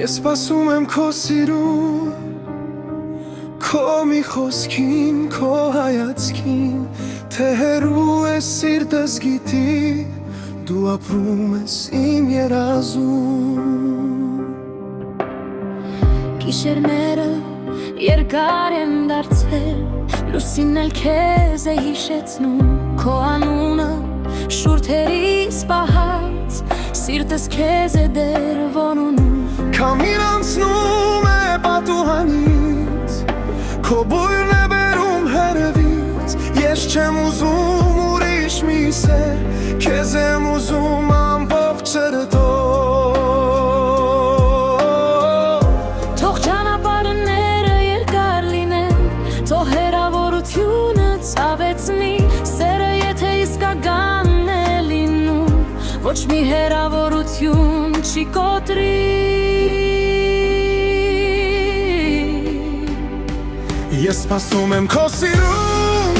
Ես սպասում եմ քո սիրուն, քո մի խոսքին, քո հայացքին, թե հեռու ես սիրտս գիտի, դու ապրում ես իմ երազում։ Գիշերները երկար են դարձել, լուսինն էլ քեզ է հիշեցնում, քո անունը շուրթերիս պահած, սիրտս քեզ է դեռ որոնում։ Քամին անցնում է պատուհանից, քո բույրն է բերում հեռվից, ես չեմ ուզում ուրիշ մի սեր, քեզ եմ ուզում ամբողջ սրտով։ Թող ճանապարհները երկար լինեն, թող հեռավորությունը ցավեցնի, սերը եթե իսկական է լինում, ոչ մի հեռավորություն չի կոտրի։ Ես սպասում եմ քո սիրուն,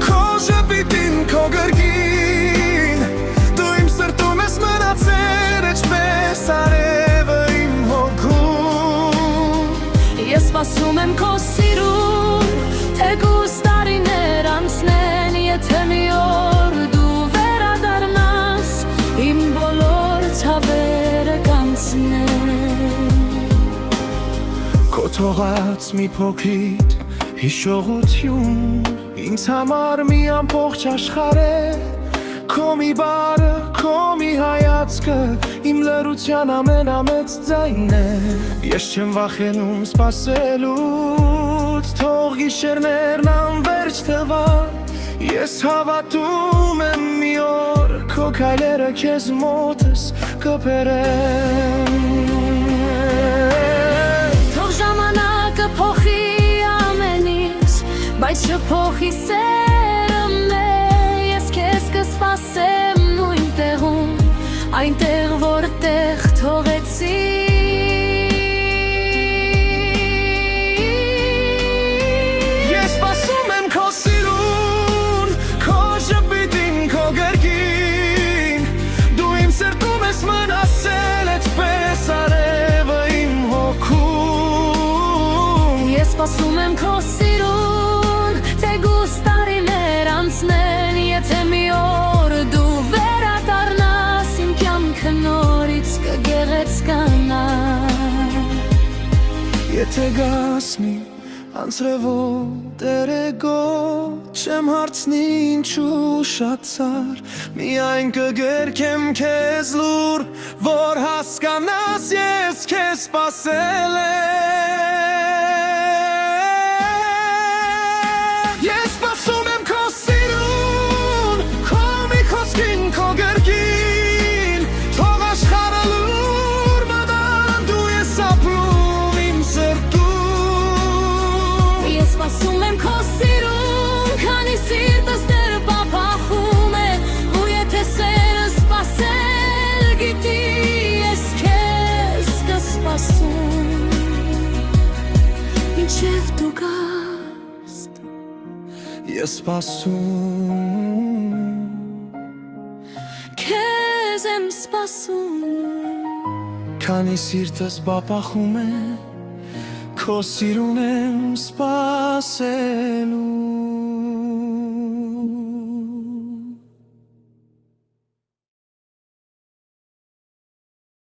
քո ժպիտին, քո գրկին, դու իմ սրտում ես մնացել, ինչպես արևը իմ հոգում։ Ես սպասում եմ քո սիրուն, թեկուզ տարիներ անցնեն, եթե մի օր դու վերադառնաս, իմ բոլոր ցավերը կանցնեն։ Քո թողած մի փոքրիկ հիշողություն, ինձ համար մի ամբողջ աշխարհ է, քո մի բառը, քո մի հայացքը, իմ լրության ամենամեծ ձայնն է։ Ես չեմ վախենում սպասելուց, թող գիշերներն անվերջ թվան, ես հավատում եմ մի օր, քո քայլերը քեզ մոտս կբերեն։ Թող ժամանակը փոխի ամեն ինչ, բայց չփոխի սերը մեր, ես քեզ կսպասեմ նույն տեղում, այնտեղ որտեղ թողեցի։ Ես սպասում եմ քո սիրուն, քո ժպիտին, քո գրկին, դու իմ սրտում ես մնացել, այդպես արևը իմ հոգում։ Ես սպասում եմ քո սիրուն, թեկուզ տարիներ անցնեն, եթե մի օր դու վերադառնաս, իմ կյանքը նորից կգեղեցկանա։ Եթե գաս մի անձրևով դերեգո, չեմ հարցնի ինչու շատցար, միայն կգրկեմ քեզ լուր, որ հասկանաս ես քեզ սպասել եմ։ Ես սպասում եմ քո սիրուն, քո մի խոսքին, քո գրկին, թող աշխարհը լուր մնա, դու ես ապրում իմ սրտում։ Ես սպասում եմ քո սիրուն, քանի սիրտս դեռ պապախում է, ու եթե սերը սպասել գիտի, ես քեզ կսպասում, մինչև դու գաս։ Ես սպասում, Քեզ եմ սպասում, քանի սիրտս պապախում է, քո սիրուն եմ սպասելու։